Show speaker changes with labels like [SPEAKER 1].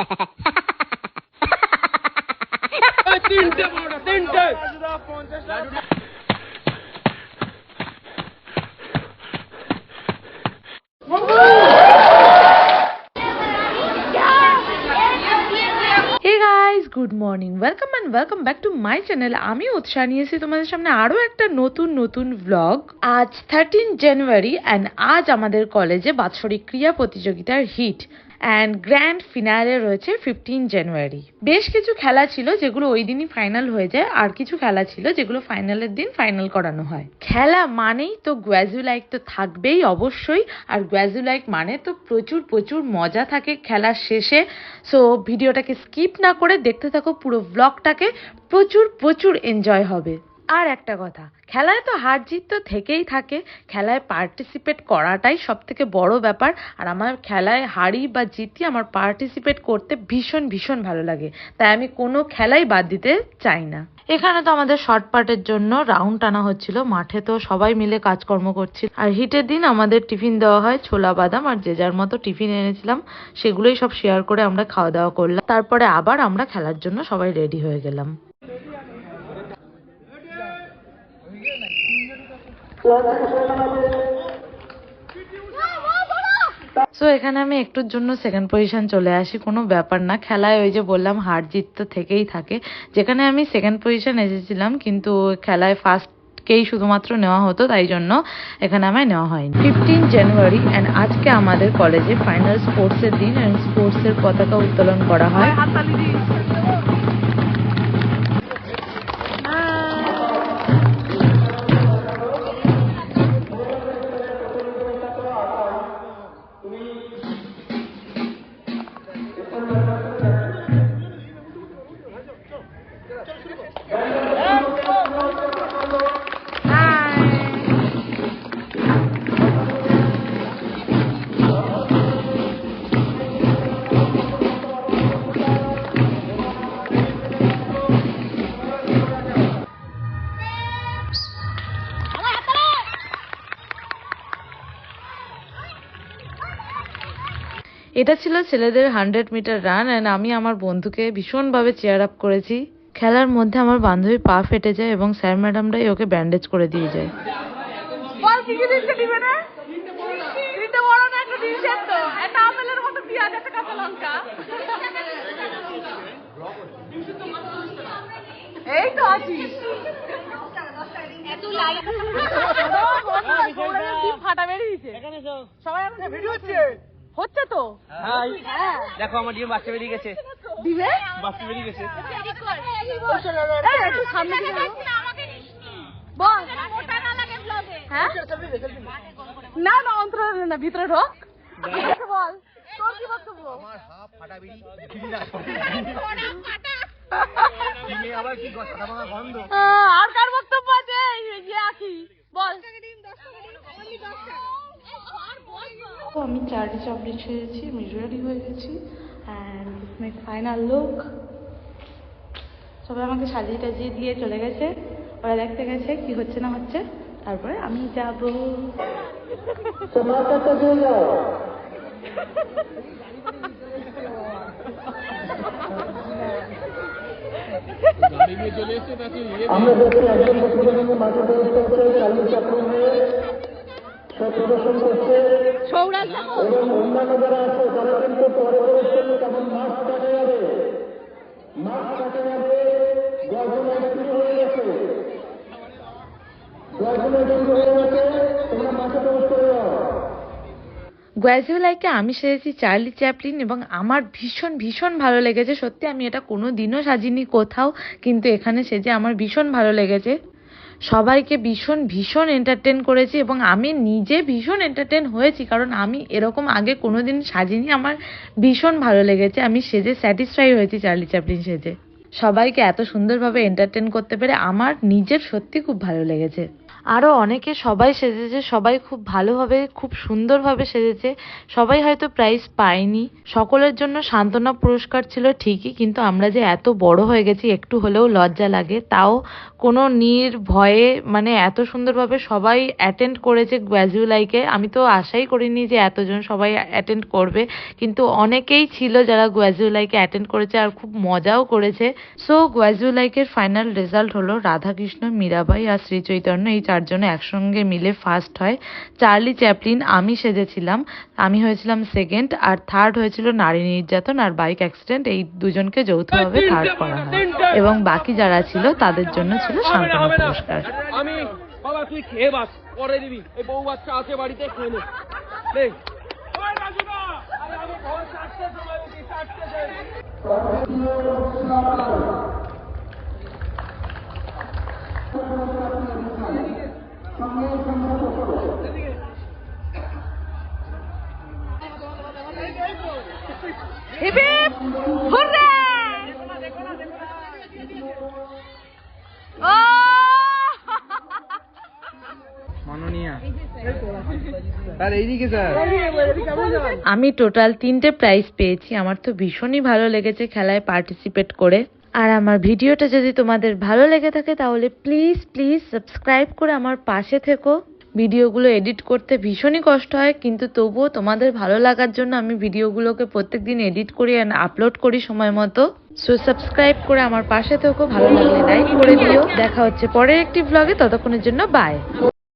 [SPEAKER 1] Good morning, welcome and welcome back to my channel. আমি উৎসাহ নিয়েছি তোমাদের সামনে আরো একটা নতুন ব্লগ। আজ 13 জানুয়ারি অ্যান্ড আজ আমাদের কলেজে বাৎসরিক ক্রিয়া প্রতিযোগিতার হিট অ্যান্ড গ্র্যান্ড ফিনালে রয়েছে 15 জানুয়ারি। বেশ কিছু খেলা ছিল যেগুলো ওই দিনই ফাইনাল হয়ে যায়, আর কিছু খেলা ছিল যেগুলো ফাইনালের দিন ফাইনাল করানো হয়। খেলা মানেই তো গ্র্যাজুলাইক তো থাকবেই অবশ্যই, আর গ্র্যাজুলাইক মানে তো প্রচুর মজা থাকে খেলার শেষে। সো ভিডিওটাকে স্কিপ না করে দেখতে থাকো পুরো ব্লগটাকে, প্রচুর এনজয় হবে। আর একটা কথা, খেলায় তো হার জিত তো থেকেই থাকে, খেলায় পার্টিসিপেট করাটাই সব থেকে বড় ব্যাপার। আর আমার খেলায় হারি বা জিতি আমার পার্টিসিপেট করতে ভীষণ ভালো লাগে, তাই আমি কোনো খেলাই বাদ দিতে চাই না। এখানে তো আমাদের শর্ট পার্টের জন্য রাউন্ড টানা হচ্ছিল, মাঠে তো সবাই মিলে কাজকর্ম করছিল। আর হিটের দিন আমাদের টিফিন দেওয়া হয় ছোলা বাদাম, আর যে যার মতো টিফিন এনেছিলাম সেগুলোই সব শেয়ার করে আমরা খাওয়া দাওয়া করলাম। তারপরে আবার আমরা খেলার জন্য সবাই রেডি হয়ে গেলাম। সো এখানে আমি একটুর জন্য সেকেন্ড পজিশন চলে আসি, কোনো ব্যাপার না। খেলায় ওই যে বললাম হার জিত তো থেকেই থাকে, যেখানে আমি সেকেন্ড পজিশন এসেছিলাম কিন্তু খেলায় ফার্স্টকেই শুধুমাত্র নেওয়া হতো, তাই জন্য এখানে আমায় নেওয়া হয়নি। 15 জানুয়ারি অ্যান্ড আজকে আমাদের কলেজে ফাইনাল স্পোর্টসের দিন অ্যান্ড স্পোর্টসের পতাকা উত্তোলন করা হয়। এটা ছিল ছেলেদের 100 মিটার রান অ্যান্ড আমি আমার বন্ধুকে ভীষণভাবে চেয়ার আপ করেছি। খেলার মধ্যে আমার বান্ধবী পা ফেটে যায় এবং স্যার ম্যাডামরাই ওকে ব্যান্ডেজ করে দিয়ে যায়। এই তো আছিস ফাটা বেরিয়েছে সবাই হচ্ছে তো।
[SPEAKER 2] দেখো আমার ডিম বাচ্চা বেরিয়ে গেছে,
[SPEAKER 1] দিবে
[SPEAKER 2] বাচ্চা বেরিয়ে গেছে।
[SPEAKER 1] না অন্তর না, ভিতরে ঢোক। বল তোর কি বক্তব্য? আর কার বক্তব্য আছে? বল। আমি চার্লি চাপড়ি ছেড়েছি, আমি রেডি হয়ে গেছি অ্যান্ড মাই ফাইনাল লুক। সবাই আমাকে সাজিয়ে টাজিয়ে দিয়ে চলে গেছে, ওরা দেখতে গেছে কি হচ্ছে না হচ্ছে, তারপরে আমি যাব।
[SPEAKER 3] আমরা দেখছি একজন প্রতিযোগী মাঠে প্রবেশ করছে, চার্লি চাপড়ি হয়ে সব প্রদর্শন করছে এবং অন্যান্য যারা আছে তারা কিন্তু পরে প্রবেশ করলে তেমন মাঠ কাটা যাবে, গর্জনায় শুরু হয়ে গেছে, তোমরা মাঠে প্রবেশ করে যাও।
[SPEAKER 1] গ্র্যাজুয়ালাইকে আমি সেজেছি চার্লি চ্যাপলিন এবং আমার ভীষণ ভালো লেগেছে। সত্যি আমি এটা কোনো দিনও সাজিনি কোথাও, কিন্তু এখানে সেজে আমার ভীষণ ভালো লেগেছে। সবাইকে ভীষণ এন্টারটেন করেছি এবং আমি নিজে ভীষণ এন্টারটেন হয়েছি, কারণ আমি এরকম আগে কোনো দিন সাজিনি। আমার ভীষণ ভালো লেগেছে, আমি সেজে স্যাটিসফাই হয়েছি চার্লি চ্যাপলিন সেজে। সবাইকে এত সুন্দরভাবে এন্টারটেন করতে পেরে আমার নিজের সত্যি খুব ভালো লেগেছে। আরও অনেকে সবাই সেজেছে, সবাই খুব ভালোভাবে খুব সুন্দরভাবে সেজেছে। সবাই হয়তো প্রাইজ পায়নি, সকলের জন্য সান্ত্বনা পুরস্কার ছিল ঠিকই, কিন্তু আমরা যে এত বড় হয়ে গেছি একটু হলেও লজ্জা লাগে। তাও কোনো নির্ভয়ে মানে এত সুন্দরভাবে সবাই অ্যাটেন্ড করেছে গ্র্যাজুয়ালাইকে। আমি তো আশাই করিনি যে এতজন সবাই অ্যাটেন্ড করবে, কিন্তু অনেকেই ছিল যারা গ্র্যাজুয়ালাইকে অ্যাটেন্ড করেছে আর খুব মজাও করেছে। সো গ্র্যাজুয়ালাইকের ফাইনাল রেজাল্ট হলো রাধাকৃষ্ণ, মীরাবাই আর শ্রী চৈতন্য এই চারজনে একসঙ্গে মিলে ফার্স্ট হয়। চার্লি চ্যাপলিন, আমি সেজেছিলাম, আমি হয়েছিলাম সেকেন্ড, আর থার্ড হয়েছিল নারী নির্যাতন আর বাইক অ্যাক্সিডেন্ট। এই দুজনকে যৌথভাবে থার্ড করা হয় এবং বাকি যারা ছিল তাদের জন্য ছিল সান্ত্বনা পুরস্কার।
[SPEAKER 2] আমি বাবা তুই খেয়ে বাস পরে দিবি, এই বউ বাচ্চা আছে বাড়িতে খেয়ে নে। নে। আরে আমি ভোর 4টার সময় উঠি, 4টে যাই।
[SPEAKER 1] Hip hip hurray! ও আমি টোটাল 3টে প্রাইজ পেয়েছি। আমার তো ভীষণই ভালো লেগেছে খেলায় পার্টিসিপেট করে। আর আমার ভিডিওটা যদি তোমাদের ভালো লেগে থাকে তাহলে প্লিজ প্লিজ সাবস্ক্রাইব করে আমার পাশে থেকো। ভিডিওগুলো এডিট করতে ভীষণই কষ্ট হয়, কিন্তু তবুও তোমাদের ভালো লাগার জন্য আমি ভিডিওগুলোকে প্রত্যেকদিন এডিট করি আর আপলোড করি সময় মতো। সো সাবস্ক্রাইব করে আমার পাশে থেকো, ভালো লাগলে লাইক করে দিও। দেখা হচ্ছে পরের একটি ব্লগে, ততক্ষণের জন্য বাই।